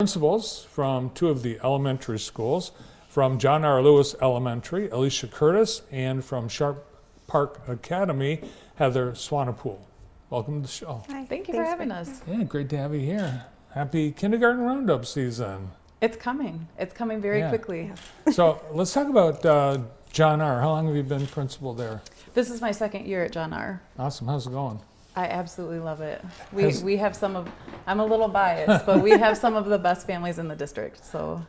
Principals from two of the elementary schools, from John R. Lewis Elementary, Alicia Curtis, and from Sharp Park Academy, Heather Swanepoel. Welcome to the show. Hi. Thank you for having us. Yeah, great to have you here. Happy kindergarten roundup season. It's coming. It's coming very quickly. So let's talk about John R. How long have you been principal there? This is my second year at John R. Awesome. How's it going? I absolutely love it. We have some of, I'm a little biased, but we have some of the best families in the district. So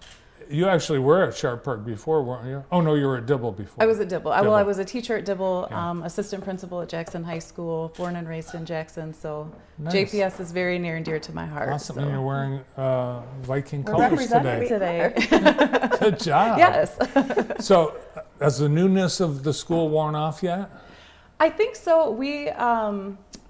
You actually were at Sharp Park before, weren't you? Oh no, you were at Dibble before. I was at Dibble. Well, I was a teacher at Dibble, Yeah. assistant principal at Jackson High School, born and raised in Jackson. So Nice. JPS is very near and dear to my heart. Awesome. So. And you're wearing Viking We're colors representing today. today. Good job. Yes. So has the newness of the school worn off yet? I think so.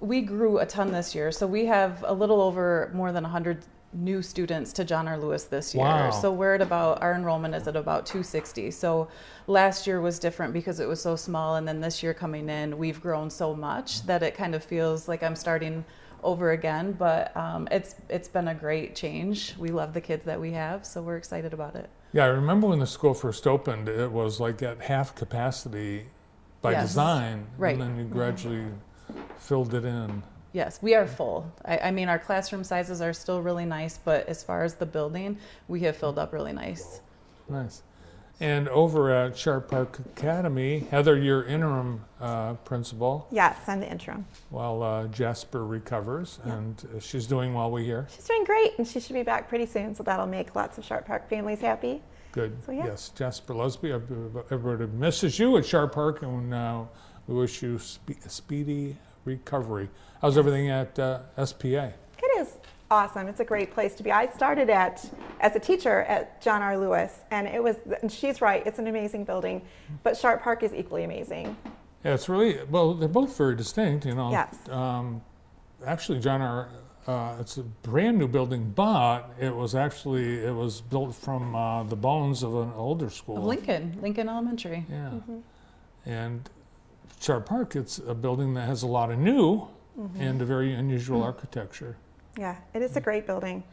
We grew a ton this year. So we have a little over more than 100 new students to John R. Lewis this year. Wow. So we're at about, our enrollment is at about 260. So last year was different because it was so small, and then this year coming in, we've grown so much that it kind of feels like I'm starting over again. But it's been a great change. We love the kids that we have, so we're excited about it. Yeah, I remember when the school first opened, it was like at half capacity by Yes. design, Right. and then you gradually filled it in. Yes, we are full. I mean, our classroom sizes are still really nice, but as far as the building, we have filled up really nice. Nice. And over at Sharp Park Academy, Heather, you're interim principal Yes, I'm the interim. while Jasper recovers, and she's doing well, we hear. She's doing great, and she should be back pretty soon, so that'll make lots of Sharp Park families happy. Good. So, yeah. Yes, Jasper Lusby, everybody misses you at Sharp Park, and we wish you speedy recovery. How's everything at SPA? It is awesome. It's a great place to be. I started as a teacher at John R. Lewis, and and she's right, it's an amazing building, but Sharp Park is equally amazing. Yeah, it's really, well, they're both very distinct, you know. Yes. Actually, John R., it's a brand new building, but it was built from the bones of an older school. Of Lincoln Elementary. Yeah. And Sharp Park, it's a building that has a lot of new and a very unusual architecture. Yeah, it is a great building.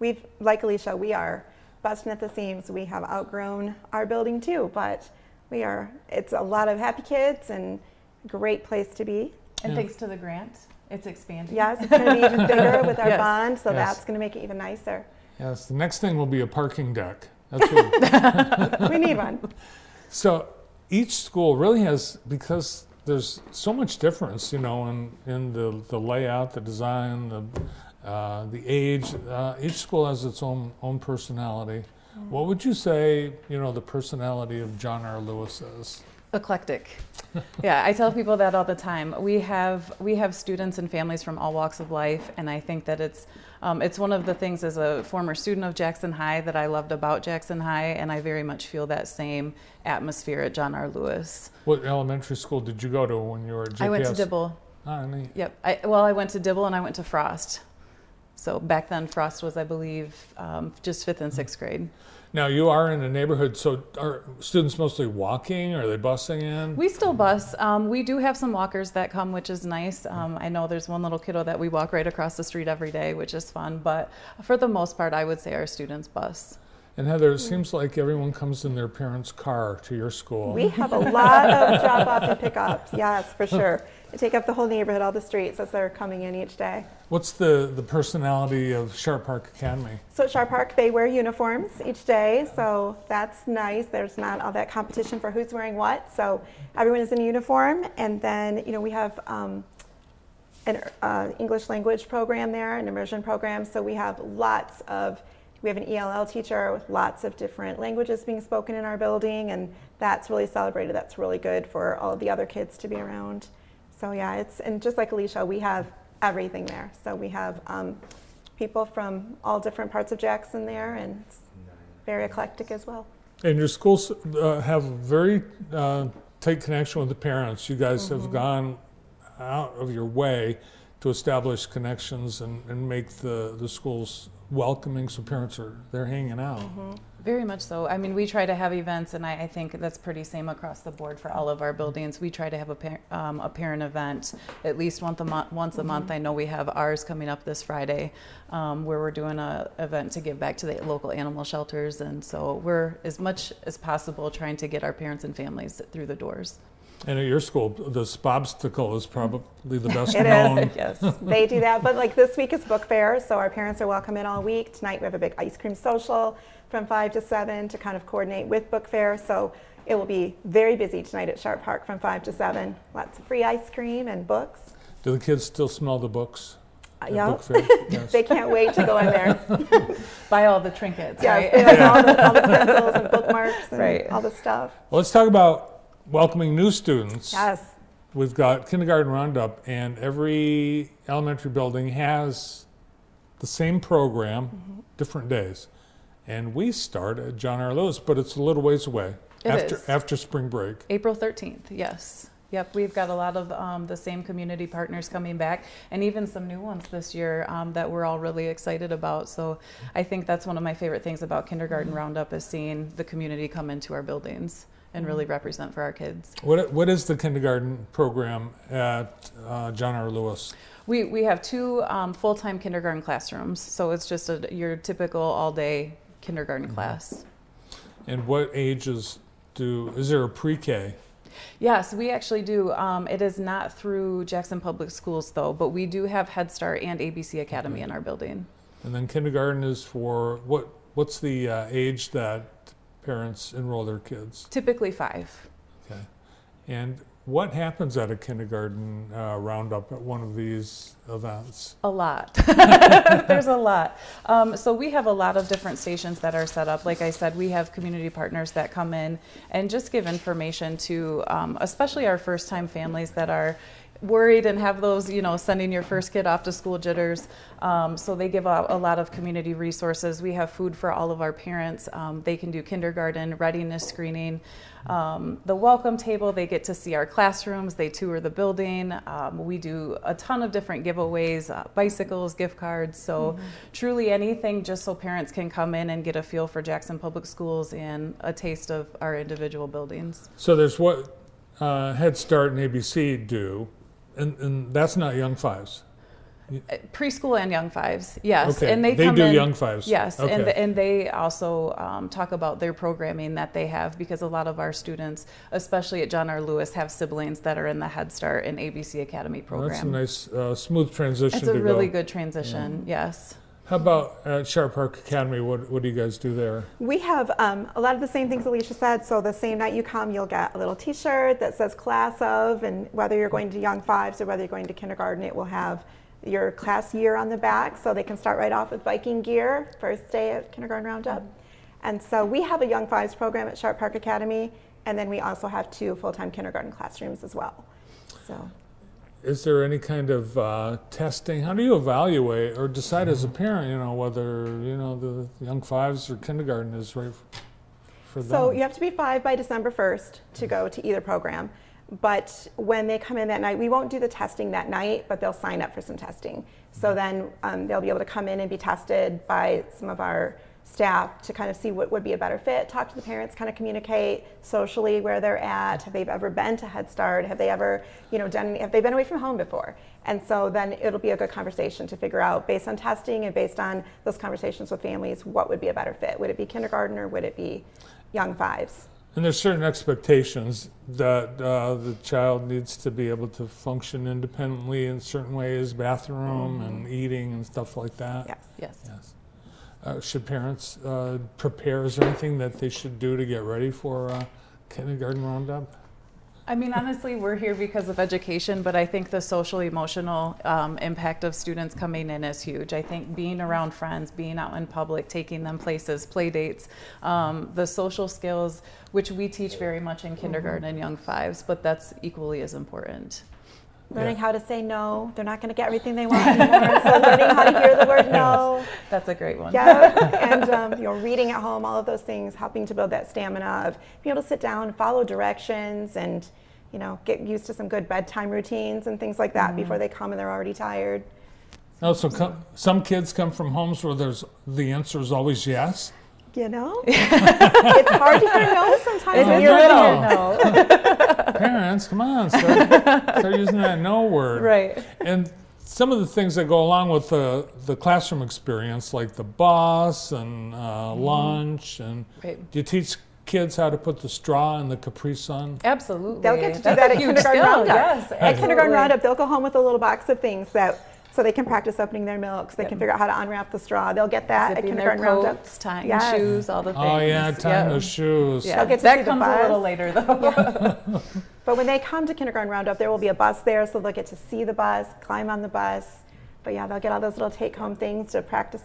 We've, like Alicia, we are busting at the seams. We have outgrown our building too, but it's a lot of happy kids and a great place to be. And thanks to the grant, it's expanding. Yes, it's going to be even bigger with our Yes. bond, so Yes. that's going to make it even nicer. Yes, the next thing will be a parking deck. That's what. We need one. So each school really has, because there's so much difference, you know, in the layout, the design, the age. Each school has its own personality. What would you say, you know, the personality of John R. Lewis is? Eclectic. Yeah, I tell people that all the time. We have students and families from all walks of life, and I think that it's one of the things as a former student of Jackson High that I loved about Jackson High, and I very much feel that same atmosphere at John R. Lewis. What elementary school did you go to when you were at JPS? I went to Dibble. Ah, neat. Yep. I went to Dibble and I went to Frost. So back then, Frost was, I believe, just 5th and 6th grade. Now you are in a neighborhood, so are students mostly walking, or are they busing in? We still bus. We do have some walkers that come, which is nice. I know there's one little kiddo that we walk right across the street every day, which is fun. But for the most part, I would say our students bus. And Heather, it seems like everyone comes in their parents' car to your school. We have a lot of drop-offs and pickups, yes, for sure. They take up the whole neighborhood, all the streets, as they're coming in each day. What's the personality of Sharp Park Academy? So at Sharp Park, they wear uniforms each day, so that's nice. There's not all that competition for who's wearing what, so everyone is in uniform. And then, you know, we have an English language program there, an immersion program, so we have an ELL teacher with lots of different languages being spoken in our building, and that's really celebrated. That's really good for all of the other kids to be around. So yeah, and just like Alicia, we have everything there. So we have people from all different parts of Jackson there, and it's very eclectic as well. And your schools have a very tight connection with the parents. You guys have gone out of your way to establish connections and make the schools welcoming, so parents they're hanging out. Very much so. I mean, we try to have events, and I think that's pretty same across the board for all of our buildings. We try to have a parent event at least once a month. I know we have ours coming up this Friday, where we're doing an event to give back to the local animal shelters, and so we're as much as possible trying to get our parents and families through the doors. And at your school, the Spobstacle is probably the best It known. is. Yes, they do that. But like this week is book fair, so our parents are welcome in all week. Tonight we have a big ice cream social from 5 to 7 to kind of coordinate with book fair. So it will be very busy tonight at Sharp Park from 5 to 7. Lots of free ice cream and books. Do the kids still smell the books? at Yeah, book fair? Yes. they can't wait to go in there. Buy all the trinkets, Yes, right? they like all the pencils and bookmarks and Right. all the stuff. Well, let's talk about welcoming new students. Yes. We've got kindergarten roundup, and every elementary building has the same program, different days. And we start at John R. Lewis, but it's a little ways away. It is. After spring break. April 13th, yes. Yep, we've got a lot of the same community partners coming back, and even some new ones this year that we're all really excited about. So I think that's one of my favorite things about Kindergarten Roundup is seeing the community come into our buildings and really represent for our kids. What is the kindergarten program at John R. Lewis? We have two full-time kindergarten classrooms, so it's just your typical all-day kindergarten class. And what ages is there a pre-K? Yes, we actually do. It is not through Jackson Public Schools though, but we do have Head Start and ABC Academy in our building. And then kindergarten is for what's the age that parents enroll their kids? Typically 5. Okay. And what happens at a kindergarten roundup at one of these events? A lot. There's a lot. So we have a lot of different stations that are set up. Like I said, we have community partners that come in and just give information to especially our first-time families that are worried and have those, sending your first kid off to school jitters. So they give out a lot of community resources. We have food for all of our parents. They can do kindergarten readiness screening. The welcome table, they get to see our classrooms. They tour the building. We do a ton of different giveaways, bicycles, gift cards. So truly anything just so parents can come in and get a feel for Jackson Public Schools and a taste of our individual buildings. So there's what Head Start and ABC do. And that's not young fives. Preschool and young fives, yes. Okay. And they do come in, young fives. yes. Okay. And they also talk about their programming that they have, because a lot of our students, especially at John R. Lewis, have siblings that are in the Head Start and ABC Academy program. That's a nice smooth transition. It's a really good transition, yes. How about at Sharp Park Academy? What do you guys do there? We have a lot of the same things Alicia said. So the same night you come, you'll get a little T-shirt that says class of, and whether you're going to young fives or whether you're going to kindergarten, it will have your class year on the back, so they can start right off with Viking gear, first day of Kindergarten Roundup. And so we have a young fives program at Sharp Park Academy, and then we also have 2 full-time kindergarten classrooms as well. So. Is there any kind of testing? How do you evaluate or decide as a parent, whether, the young fives or kindergarten is right for them? So you have to be 5 by December 1st to go to either program. But when they come in that night, we won't do the testing that night, but they'll sign up for some testing. So then they'll be able to come in and be tested by some of our staff to kind of see what would be a better fit, talk to the parents, kind of communicate socially where they're at. Have they ever been to Head Start? Have they ever, have they been away from home before? And so then it'll be a good conversation to figure out, based on testing and based on those conversations with families, what would be a better fit. Would it be kindergarten or would it be young fives? And there's certain expectations that the child needs to be able to function independently in certain ways, bathroom and eating and stuff like that. Yes. Yes. Should parents prepare? Is there anything that they should do to get ready for Kindergarten Roundup? I mean, honestly, we're here because of education, but I think the social emotional impact of students coming in is huge. I think being around friends, being out in public, taking them places, play dates, the social skills, which we teach very much in kindergarten and young fives, but that's equally as important. Learning how to say no. They're not going to get everything they want anymore. So learning how to hear the word no. That's a great one. Yeah, and reading at home, all of those things, helping to build that stamina of being able to sit down, follow directions, and get used to some good bedtime routines and things like that before they come and they're already tired. Oh, so some kids come from homes where the answer is always yes. You know, it's hard to hear no sometimes. It's when weird you're to little. hear no. Parents, come on, start using that no word. Right. And some of the things that go along with the classroom experience, like the bus and lunch, and Right. do you teach kids how to put the straw in the Capri Sun? Absolutely. They'll get to do That's that a at huge kindergarten skill. roundup. Yes, At kindergarten absolutely. roundup, they'll go home with a little box of things so they can practice opening their milks. They Yep. can figure out how to unwrap the straw. They'll get that at Zipping their kindergarten roundup. coats, tying Yes. shoes, all the things. Oh yeah, tying the shoes. Yeah. They'll get to that see the comes a bus. little later though. But when they come to kindergarten roundup, there will be a bus there, so they'll get to see the bus, climb on the bus. But yeah, they'll get all those little take-home things to practice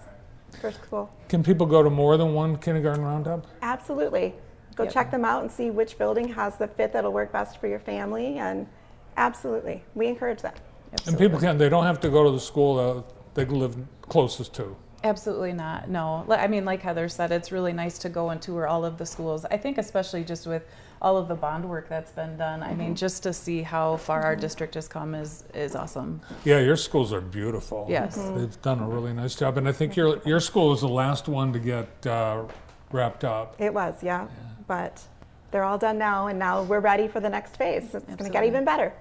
for school. Can people go to more than one kindergarten roundup? Absolutely. Go Yep. check them out and see which building has the fit that'll work best for your family. And absolutely, we encourage that. And people they don't have to go to the school they live closest to. Absolutely not. No. I mean, like Heather said, it's really nice to go and tour all of the schools. I think especially just with all of the bond work that's been done. I mean, just to see how far our district has come is awesome. Yeah, your schools are beautiful. Yes. They've done a really nice job. And I think your school was the last one to get wrapped up. It was, yeah. But they're all done now, and now we're ready for the next phase. It's going to get Absolutely. even better.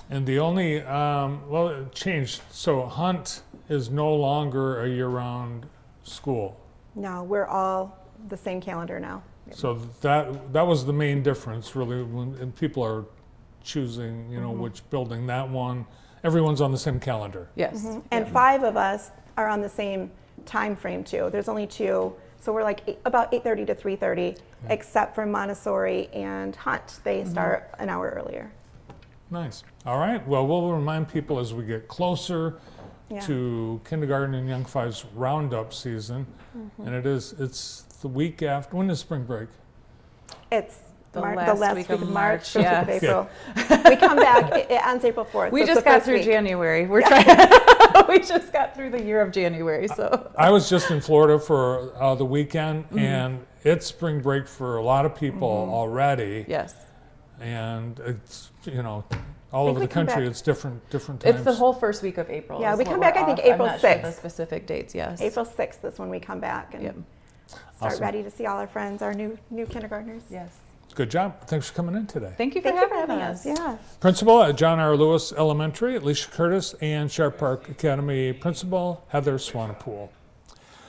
And the only, it changed. So Hunt is no longer a year-round school. No, we're all the same calendar now. So that was the main difference, really, when people are choosing, which building. That one, everyone's on the same calendar. Yes. And 5 of us are on the same time frame too. There's only 2, so we're like about 8:30 to 3:30, except for Montessori and Hunt. They start an hour earlier. Nice. All right. Well, we'll remind people as we get closer Yeah. to kindergarten and young fives roundup season, and it's the week after. When is spring break? It's The the last week of March, first yes. week of April. We come back. It ends April 4th. We so it's just the got first through week. January. We're trying. We just got through the year of January. So I was just in Florida for the weekend, and it's spring break for a lot of people already. yes, And it's all think over we the come country. back- It's different times. it's the whole first week of April. Yeah, is we what come we're back, I think, off. April I'm not sure 6th. the specific dates. Yes. April 6th is when we come back and Yep. start Awesome. ready to see all our friends, our new kindergartners. Yes. Good job. Thanks for coming in today. Thank you for, Thank you for having, having us. Yeah. Principal at John R. Lewis Elementary, Alicia Curtis, and Sharp Park Academy Principal Heather Swanepoel.